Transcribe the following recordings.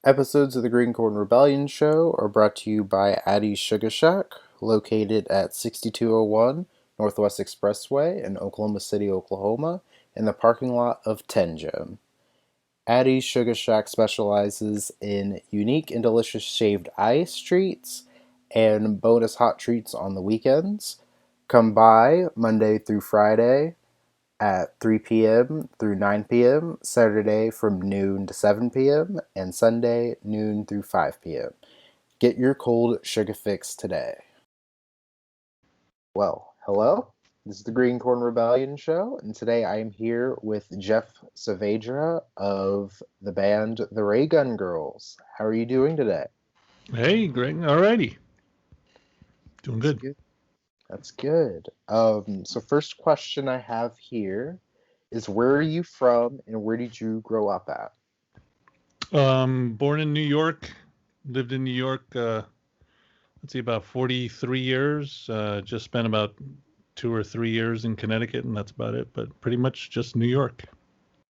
Episodes of the Green Corn Rebellion Show are brought to you by Addie's Sugar Shack, located at 6201 Northwest Expressway in Oklahoma City, Oklahoma, in the parking lot of Ten Gym. Addie's Sugar Shack specializes in unique and delicious shaved ice treats and bonus hot treats on the weekends. Come by Monday through Friday at 3 p.m. through 9 p.m., Saturday from noon to 7 p.m., and Sunday noon through 5 p.m. Get your cold sugar fix today. Well, hello. This is the Green Corn Rebellion Show, and today I am here with Geoff Saavedra of the band The Ray Gun Girls. How are you doing today? Hey, Greg. Alrighty. Doing That's good. good. That's good. So first question I have here is where are you from and where did you grow up at? Born in New York. Lived in New York, let's see, about 43 years. Just spent about 2 or 3 years in Connecticut, and that's about it. But pretty much just New York.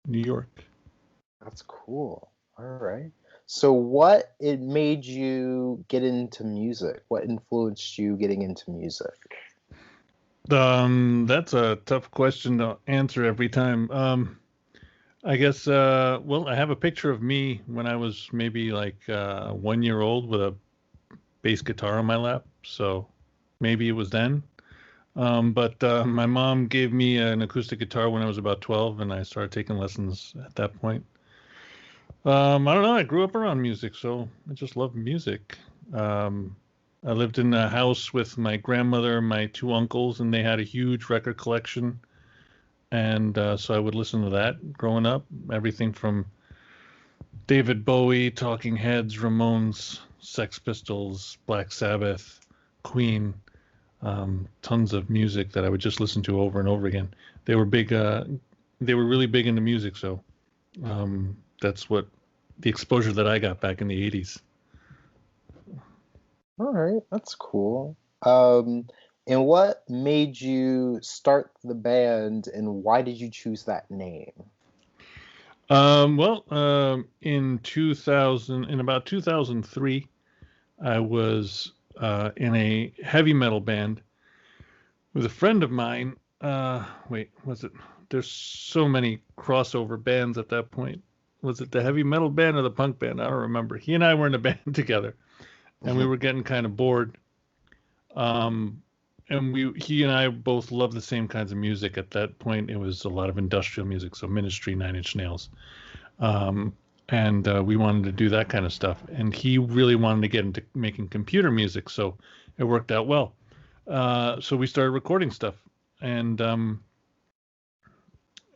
New York. That's cool. All right. So what it made you get into music? What influenced you getting into music? That's a tough question to answer every time. I guess, well, I have a picture of me when I was maybe like 1 year old with a bass guitar on my lap. So maybe it was then. But my mom gave me an acoustic guitar when I was about 12, and I started taking lessons at that point. I don't know. I grew up around music, so I just love music. Um, I lived in a house with my grandmother and my two uncles, and they had a huge record collection. And so I would listen to that growing up. Everything from David Bowie, Talking Heads, Ramones, Sex Pistols, Black Sabbath, Queen, tons of music that I would just listen to over and over again. They were big. They were really big into music, so that's what the exposure that I got back in the '80s. All right, that's cool. Um, and what made you start the band and why did you choose that name? Well, in 2000, in about 2003, I was in a heavy metal band with a friend of mine. Wait, was it? There's so many crossover bands at that point. Was it the heavy metal band or the punk band? I don't remember. He and I were in a band together, and we were getting kind of bored. Um, and he and I both loved the same kinds of music. At that point, it was a lot of industrial music, so Ministry, Nine Inch Nails, um, and we wanted to do that kind of stuff. And he really wanted to get into making computer music, so it worked out well. So we started recording stuff, and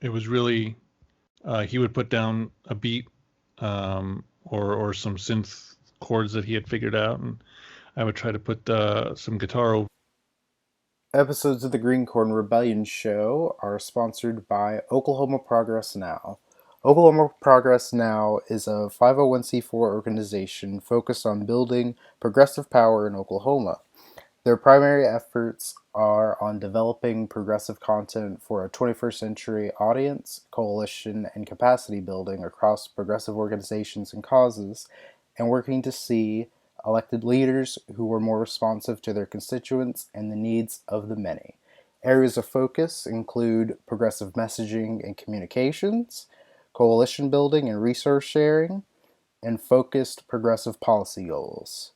it was really he would put down a beat or some synth chords that he had figured out, and I would try to put some guitar over. Episodes of the Green Corn Rebellion Show are sponsored by Oklahoma Progress Now. Oklahoma Progress Now is a 501c4 organization focused on building progressive power in Oklahoma. Their primary efforts are on developing progressive content for a 21st century audience, coalition, and capacity building across progressive organizations and causes, and working to see elected leaders who are more responsive to their constituents and the needs of the many. Areas of focus include progressive messaging and communications, coalition building and resource sharing, and focused progressive policy goals.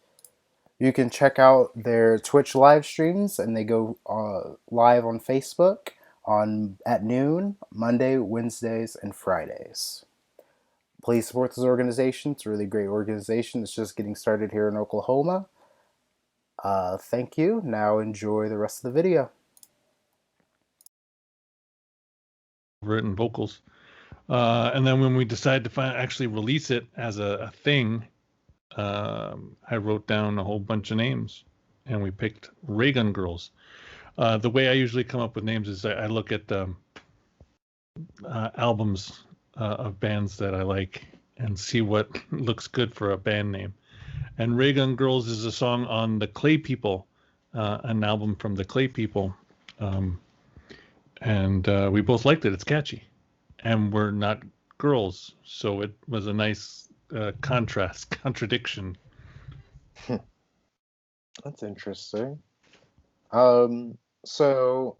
You can check out their Twitch live streams, and they go live on Facebook on at noon, Monday, Wednesdays, and Fridays. Please support this organization. It's a really great organization. It's just getting started here in Oklahoma. Thank you. Now enjoy the rest of the video. It in vocals. And then when we decided to actually release it as a thing, I wrote down a whole bunch of names, and we picked Ray Gun Girls. The way I usually come up with names is I look at albums of bands that I like and see what looks good for a band name. And Ray Gun Girls is a song on the Clay People, an album from the Clay People. Um, and we both liked it. It's catchy. And we're not girls, so it was a nice contradiction. That's interesting. So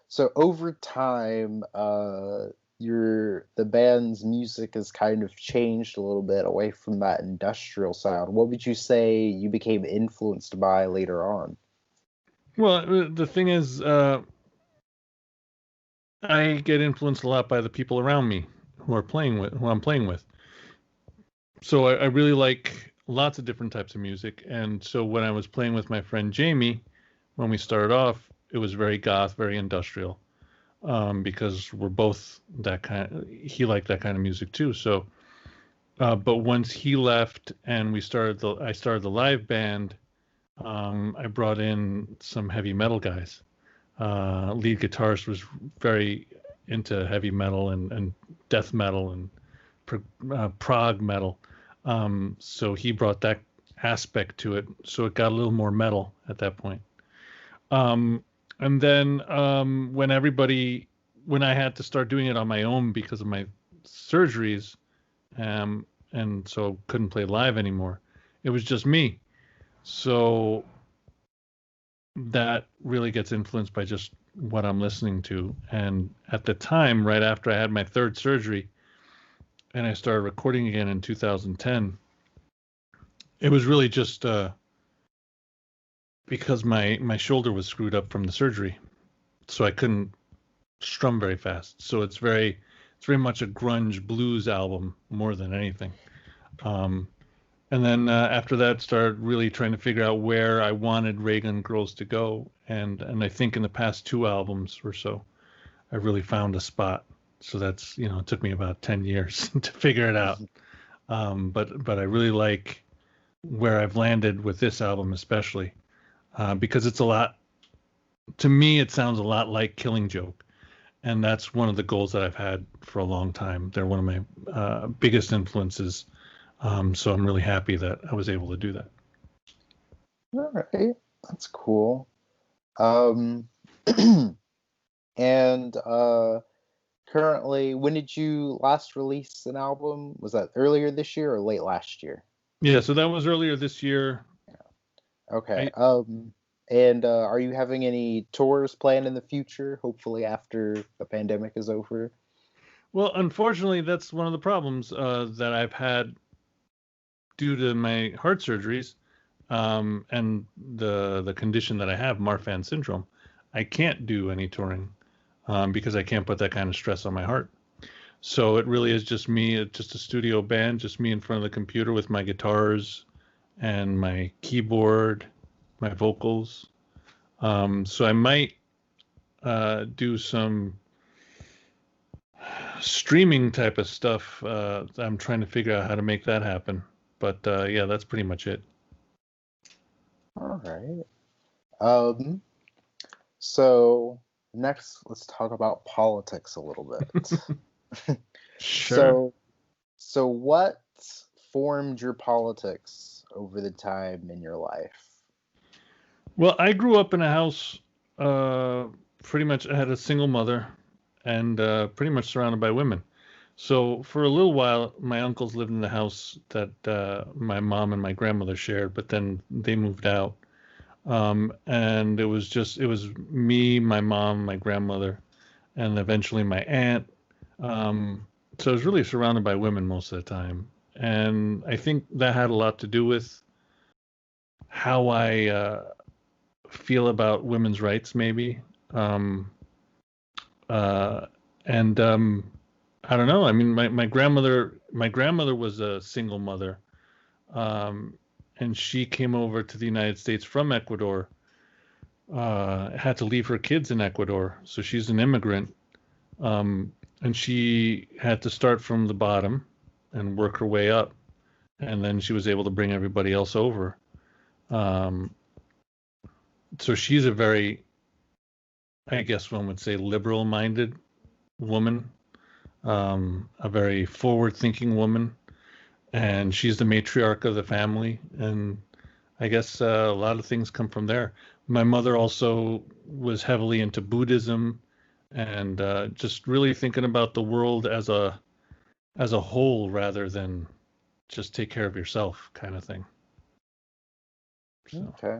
so over time, the band's music has kind of changed a little bit away from that industrial sound. What would you say you became influenced by later on? Well, the thing is, I get influenced a lot by the people around me who I'm playing with. So I really like lots of different types of music. And so when I was playing with my friend Jamie, when we started off, it was very goth, very industrial, because we're both that kind. He liked that kind of music too. So, but once he left and I started the live band. I brought in some heavy metal guys. Lead guitarist was very into heavy metal and death metal and prog metal. So he brought that aspect to it. So it got a little more metal at that point. Um, and then when I had to start doing it on my own because of my surgeries, and so couldn't play live anymore, it was just me. So that really gets influenced by just what I'm listening to. And at the time, right after I had my third surgery and I started recording again in 2010, it was really just because my shoulder was screwed up from the surgery, so I couldn't strum very fast. So it's very much a grunge blues album more than anything. Um, and then after that, started really trying to figure out where I wanted Reagan Girls to go, and I think in the past two albums or so, I really found a spot. So that's it took me about 10 years to figure it out. But I really like where I've landed with this album, especially because it's a lot. To me, it sounds a lot like Killing Joke, and that's one of the goals that I've had for a long time. They're one of my biggest influences. So I'm really happy that I was able to do that. All right, that's cool. Um, and currently, when did you last release an album? Was that earlier this year or late last year? Yeah, so that was earlier this year. Okay. I And are you having any tours planned in the future? Hopefully after the pandemic is over. Well, unfortunately, that's one of the problems that I've had due to my heart surgeries and the condition that I have, Marfan syndrome. I can't do any touring because I can't put that kind of stress on my heart. So it really is just me, just a studio band, just me in front of the computer with my guitars and my keyboard, my vocals. So I might do some streaming type of stuff. I'm trying to figure out how to make that happen. But yeah, that's pretty much it. All right. Um, so next let's talk about politics a little bit. Sure. So so what formed your politics over the time in your life? Well, I grew up in a house, uh, pretty much, I had a single mother and pretty much surrounded by women. So for a little while, my uncles lived in the house that my mom and my grandmother shared, but then they moved out. And it was me, my mom, my grandmother, and eventually my aunt. Um, so I was really surrounded by women most of the time. And I think that had a lot to do with how I feel about women's rights, maybe. Um, uh, and I don't know. I mean, my grandmother was a single mother, um, and she came over to the United States from Ecuador. Had to leave her kids in Ecuador, so she's an immigrant, and she had to start from the bottom and work her way up, and then she was able to bring everybody else over. Um, so she's a very, I guess one would say, liberal-minded woman, a very forward-thinking woman, and she's the matriarch of the family. And I guess a lot of things come from there. My mother also was heavily into Buddhism and just really thinking about the world as a whole rather than just take care of yourself kind of thing. So. Okay.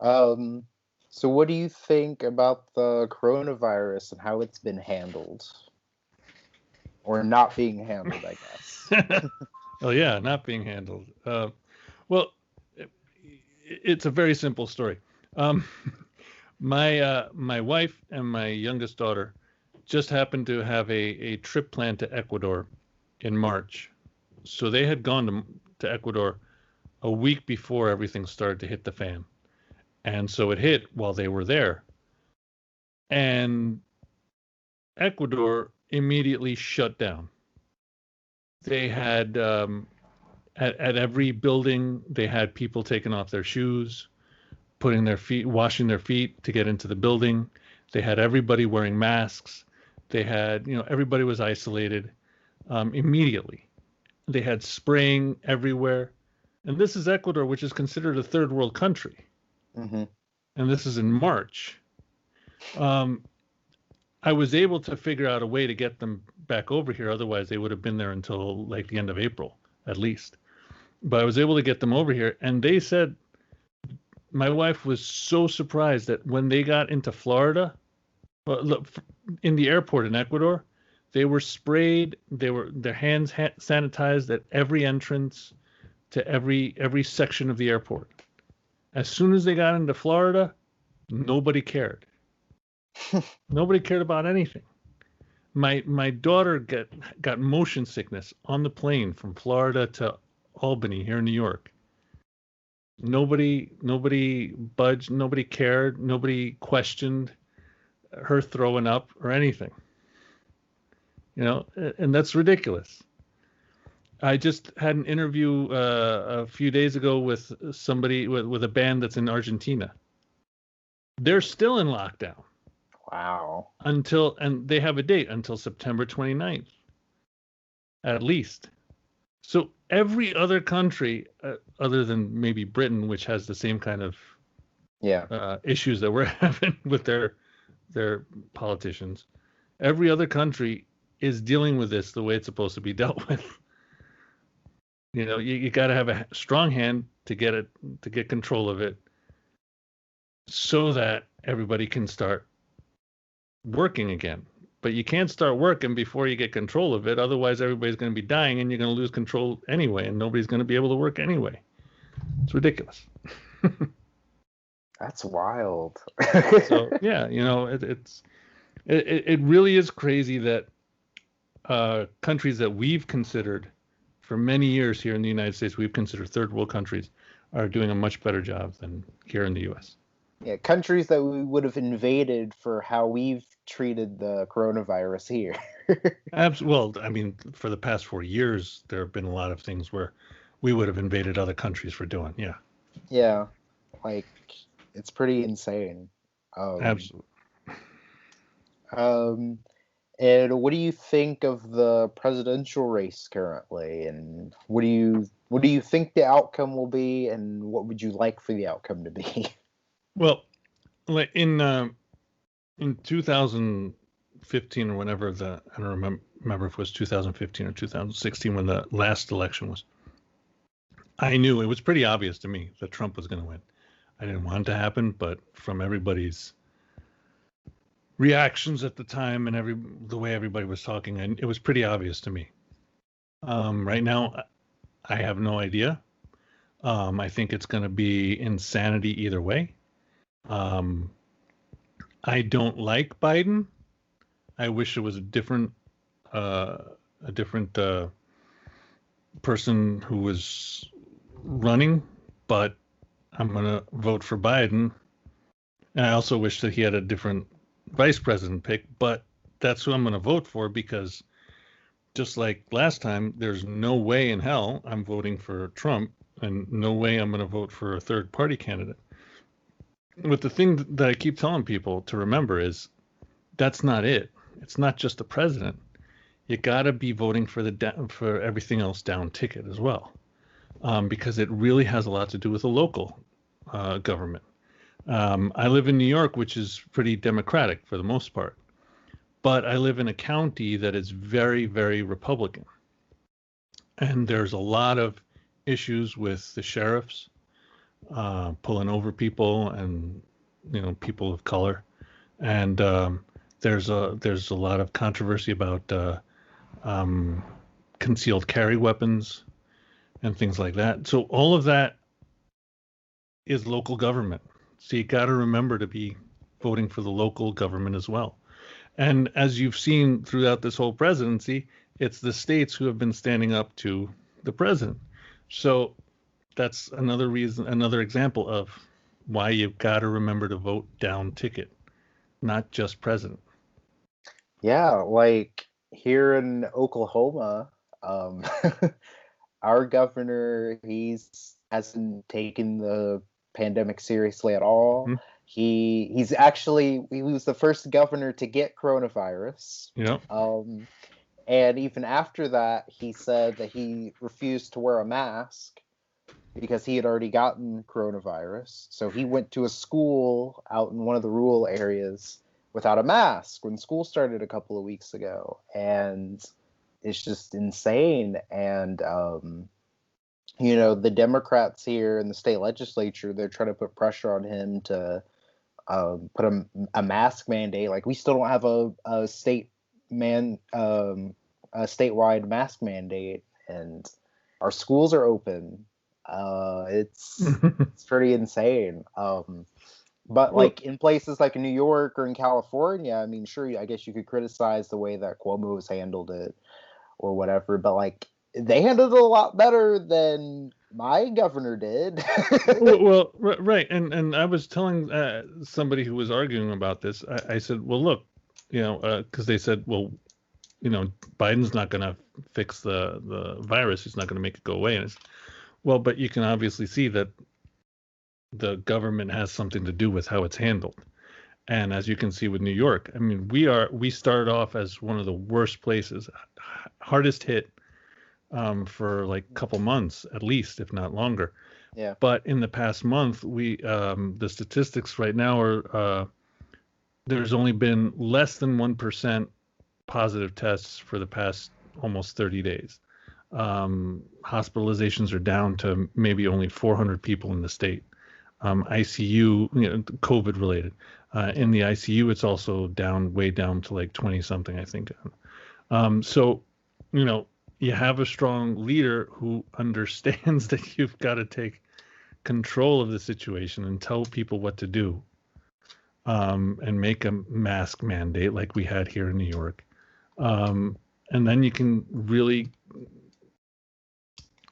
Um, so what do you think about the coronavirus and how it's been handled? Or not being handled, I guess. Oh yeah, not being handled. Well, it's a very simple story. Um, my wife and my youngest daughter just happened to have a trip planned to Ecuador in March, so they had gone to Ecuador a week before everything started to hit the fan, and so it hit while they were there, and Ecuador immediately shut down. They had at every building they had people taking off their shoes, putting their feet, washing their feet to get into the building. They had everybody wearing masks. They had, everybody was isolated immediately. They had spraying everywhere. And this is Ecuador, which is considered a third world country. Mm-hmm. And this is in March. I was able to figure out a way to get them back over here. Otherwise, they would have been there until like the end of April, at least. But I was able to get them over here. And they said, my wife was so surprised that when they got into Florida, well, look, in the airport in Ecuador, they were sprayed. Their hands sanitized at every entrance to every section of the airport. As soon as they got into Florida, nobody cared. Nobody cared about anything. My daughter got motion sickness on the plane from Florida to Albany here in New York. Nobody budged, nobody cared, nobody questioned her throwing up or anything. And that's ridiculous. I just had an interview a few days ago with somebody with a band that's in Argentina. They're still in lockdown. Wow. And they have a date until September 29th, at least. So every other country, other than maybe Britain, which has the same kind of issues that we're having with their politicians, every other country is dealing with this the way it's supposed to be dealt with. You got to have a strong hand to get control of it, so that everybody can start working again. But you can't start working before you get control of it. Otherwise, everybody's going to be dying, and you're going to lose control anyway, and nobody's going to be able to work anyway. It's ridiculous. That's wild. So yeah, it really is crazy that countries that we've considered for many years here in the United States, we've considered third world countries, are doing a much better job than here in the U.S. Yeah, countries that we would have invaded for how we've treated the coronavirus here. Well, I mean, for the past 4 years, there have been a lot of things where we would have invaded other countries for doing. Yeah. Yeah, like it's pretty insane. Absolutely. And what do you think of the presidential race currently? And what do you think the outcome will be? And what would you like for the outcome to be? Well, in 2015 or whenever I don't remember if it was 2015 or 2016 when the last election was. I knew it was pretty obvious to me that Trump was going to win. I didn't want it to happen, but from everybody's reactions at the time and the way everybody was talking, and it was pretty obvious to me. Right now, I have no idea. I think it's going to be insanity either way. I don't like Biden. I wish it was a different person who was running, but I'm going to vote for Biden. And I also wish that he had a different vice president pick, but that's who I'm going to vote for, because just like last time, there's no way in hell I'm voting for Trump, and no way I'm going to vote for a third party candidate. But the thing that I keep telling people to remember is that's not it. It's not just the president. You got to be voting for everything else down ticket as well, because it really has a lot to do with the local government. I live in New York, which is pretty Democratic for the most part, but I live in a county that is very, very Republican. And there's a lot of issues with the sheriffs pulling over people and people of color. And there's a lot of controversy about um, concealed carry weapons and things like that. So all of that is local government. So you got to remember to be voting for the local government as well. And as you've seen throughout this whole presidency, it's the states who have been standing up to the president. So that's another reason, another example of why you've got to remember to vote down ticket, not just president. Yeah, like here in Oklahoma, um, our governor, he's hasn't taken the pandemic seriously at all. Hmm. He was the first governor to get coronavirus. Yeah. Um, and even after that, he said that he refused to wear a mask because he had already gotten coronavirus. So he went to a school out in one of the rural areas without a mask when school started a couple of weeks ago. And it's just insane. And, the Democrats here in the state legislature, they're trying to put pressure on him to put a mask mandate. Like, we still don't have a statewide mask mandate, and our schools are open. It's pretty insane. But Well, like in places like New York or in California, I mean, sure, I guess you could criticize the way that Cuomo has handled it or whatever, but like they handled it a lot better than my governor did. right, and I was telling somebody who was arguing about this. I said, well, look, because they said, well, Biden's not going to fix the virus. He's not going to make it go away. And it's, well, but you can obviously see that the government has something to do with how it's handled. And as you can see with New York, I mean, we started off as one of the worst places, hardest hit for like a couple months at least, if not longer. Yeah. But in the past month, the statistics right now are there's only been less than 1% positive tests for the past almost 30 days. Hospitalizations are down to maybe only 400 people in the state. ICU, COVID related. In the ICU, it's also down, way down to like 20 something, I think. So, you have a strong leader who understands that you've got to take control of the situation and tell people what to do, and make a mask mandate like we had here in New York. And then you can really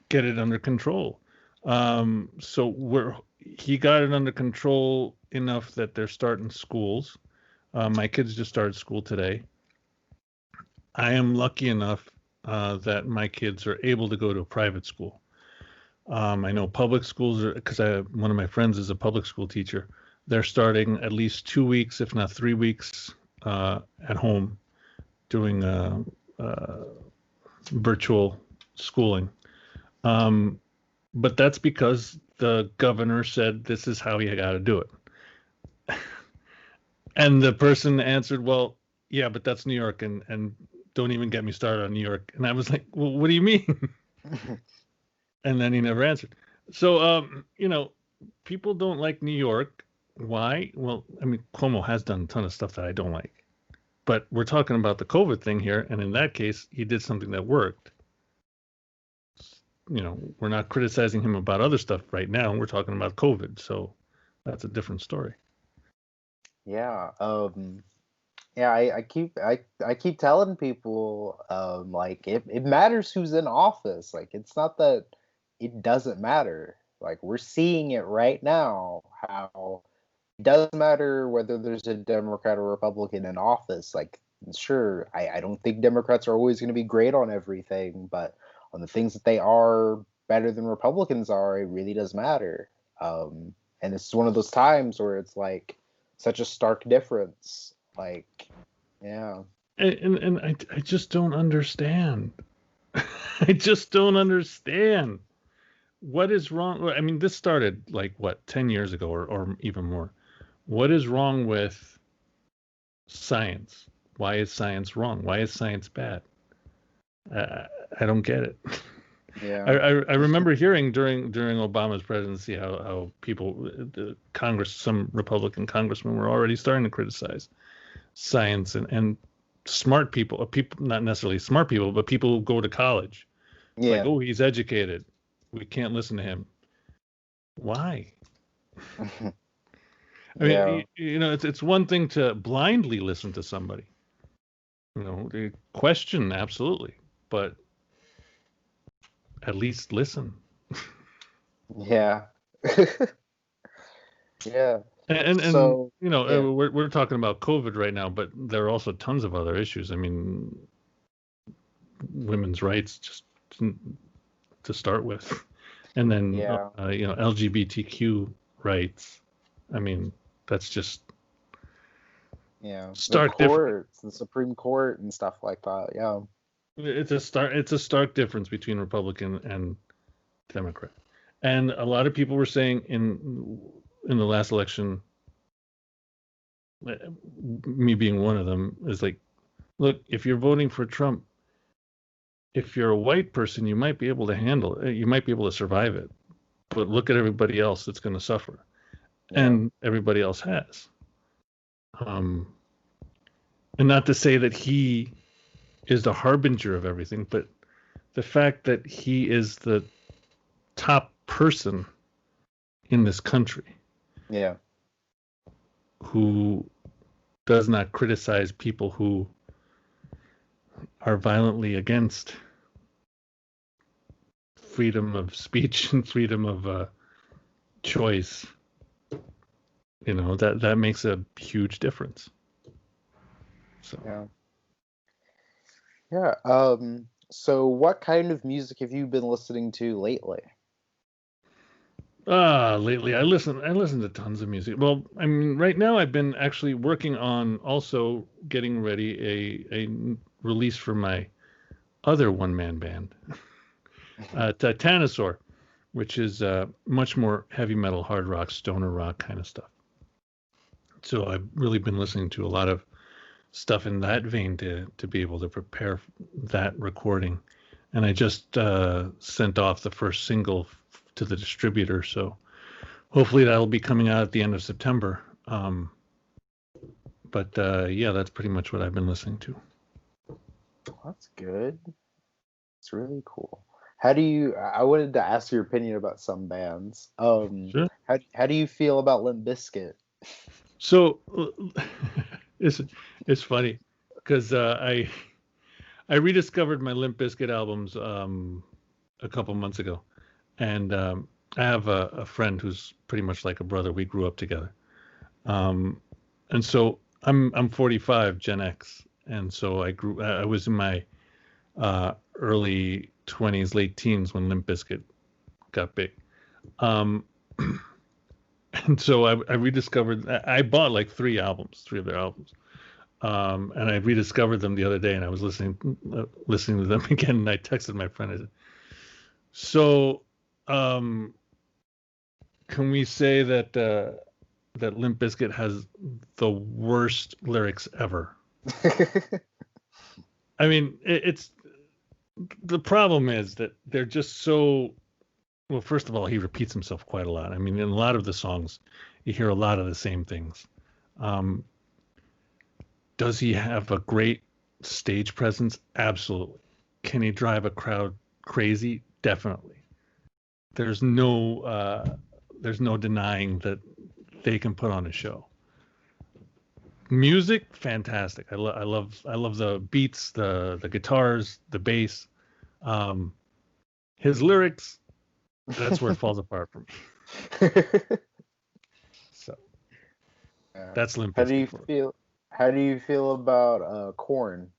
get it under control. So he got it under control enough that they're starting schools. My kids just started school today. I am lucky enough that my kids are able to go to a private school. I know public schools are, because one of my friends is a public school teacher. They're starting at least 2 weeks, if not 3 weeks, at home, doing virtual schooling. But that's because the governor said this is how you got to do it. And the person answered, well, yeah, but that's New York, and don't even get me started on New York. And I was like, well, what do you mean? And then he never answered. So, people don't like New York. Why? Well, I mean, Cuomo has done a ton of stuff that I don't like. But we're talking about the COVID thing here, and in that case, he did something that worked. We're not criticizing him about other stuff right now. We're talking about COVID, so that's a different story. Yeah. Yeah, I keep telling people, like it matters who's in office. Like, it's not that it doesn't matter. Like, we're seeing it right now, how it doesn't matter whether there's a Democrat or Republican in office. Like, sure, I don't think Democrats are always going to be great on everything, but on the things that they are better than Republicans are, it really does matter. And it's one of those times where it's like such a stark difference. Like, yeah. And I just don't understand. I just don't understand. What is wrong? I mean, this started like what, 10 years ago or even more. What is wrong with science? Why is science wrong? Why is science bad? I don't get it. Yeah. I remember hearing during Obama's presidency how people, the Congress, some Republican congressmen were already starting to criticize science and smart people, or people not necessarily smart people, but people who go to college. It's like, Yeah. oh, he's educated. We can't listen to him. Why? I mean, Yeah. it's one thing to blindly listen to somebody. The question absolutely, but at least listen. Yeah. Yeah. And So, yeah. we're talking about COVID right now, but there are also tons of other issues. I mean, women's rights just to start with, and then Yeah. LGBTQ rights. I mean, that's just Yeah. The stark difference. courts, the Supreme Court and stuff like that. Yeah. It's a stark difference between Republican and Democrat. And a lot of people were saying in the last election, me being one of them, is like, look, if you're voting for Trump, if you're a white person, you might be able to handle it. You might be able to survive it. But look at everybody else that's going to suffer, Yeah. and everybody else has. Um, and not to say that he is the harbinger of everything, but the fact that he is the top person in this country Yeah. who does not criticize people who are violently against freedom of speech and freedom of choice, that makes a huge difference. So, Yeah. Yeah. So what kind of music have you been listening to lately? lately I listen to tons of music. Well, I mean, right now I've been actually working on also getting ready a release for my other one man band, Titanosaur, which is much more heavy metal, hard rock, stoner rock kind of stuff. So I've really been listening to a lot of stuff in that vein to be able to prepare that recording. And I just sent off the first single to the distributor, so hopefully that'll be coming out at the end of September. But yeah, that's pretty much what I've been listening to. That's good. It's really cool. I wanted to ask your opinion about some bands. Sure. How do you feel about Limp Bizkit? So it's it's funny because I rediscovered my Limp Bizkit albums a couple months ago, and I have a friend who's pretty much like a brother. We grew up together, um, and so I'm 45, Gen X, and so I was in my early 20s, late teens when Limp Bizkit got big. Um, and so I rediscovered. I bought like three of their albums, and I rediscovered them the other day, and I was listening to them again, and I texted my friend. I said, "So, um, can we say that Limp Bizkit has the worst lyrics ever?" I mean, it's the problem is that they're just so well. First of all, he repeats himself quite a lot. I mean, in a lot of the songs, you hear a lot of the same things. Um, does he have a great stage presence? Absolutely. Can he drive a crowd crazy? Definitely. There's no there's no denying that they can put on a show. Music, fantastic. I love the beats, the guitars, the bass. Um, his lyrics, that's where it falls apart for me. So Yeah. that's Limp How do Bizkit you for it. feel? How do you feel about Corn?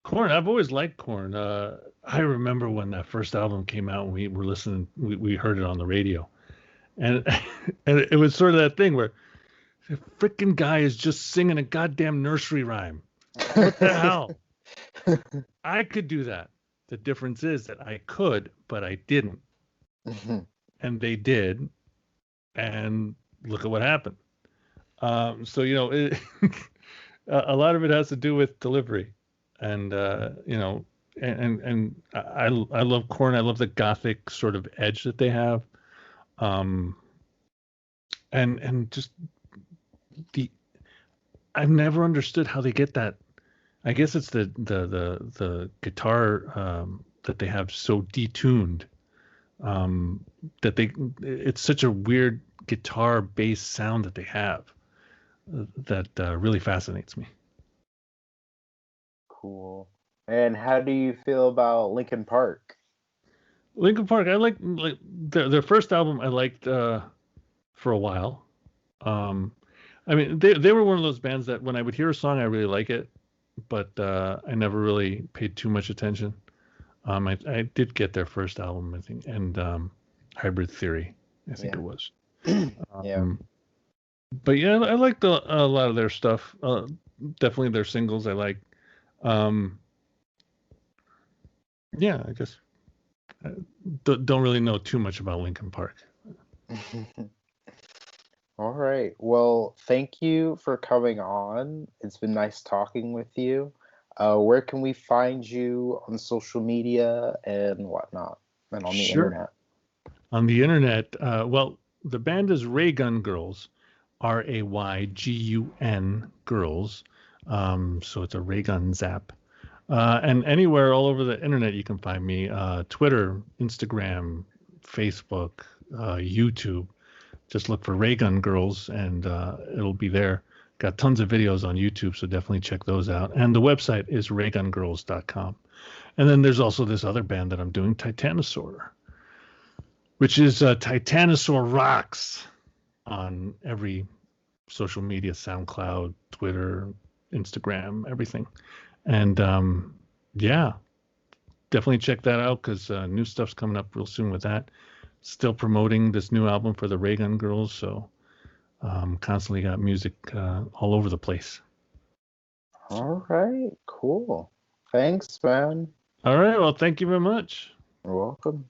Corn, I've always liked Corn. I remember when that first album came out and we were listening, we heard it on the radio. And and it was sort of that thing where the freaking guy is just singing a goddamn nursery rhyme. What the hell? I could do that. The difference is that I could, but I didn't. And they did. And look at what happened. So, a lot of it has to do with delivery. And, and I love Korn. I love the gothic sort of edge that they have. Um, and just the I've never understood how they get that. I guess it's the guitar that they have so detuned um, that it's such a weird guitar bass sound that they have that really fascinates me. Cool. And how do you feel about Linkin Park? Linkin Park, I like their first album. I liked for a while. Um, I mean, they were one of those bands that when I would hear a song, I really like it, but I never really paid too much attention. I did get their first album, I think, and Hybrid Theory, I think it Yeah. was. Yeah. Um, but yeah, I liked a lot of their stuff. Definitely their singles I like. Um, yeah, I guess I don't really know too much about Linkin Park. All right. Well, thank you for coming on. It's been nice talking with you. Where can we find you on social media and whatnot, and on the Sure. internet? On the internet, well, the band is Raygun Girls, Raygun Girls. So it's a Raygun Zap. And anywhere all over the internet, you can find me Twitter, Instagram, Facebook, YouTube. Just look for Raygun Girls and it'll be there. Got tons of videos on YouTube, so definitely check those out. And the website is raygungirls.com. And then there's also this other band that I'm doing, Titanosaur, which is Titanosaur Rocks on every social media, SoundCloud, Twitter, Instagram, everything. And yeah, definitely check that out because new stuff's coming up real soon with that. Still promoting this new album for the Raygun Girls, so constantly got music all over the place. All right. Cool. Thanks, man. All right, well, thank you very much. You're welcome.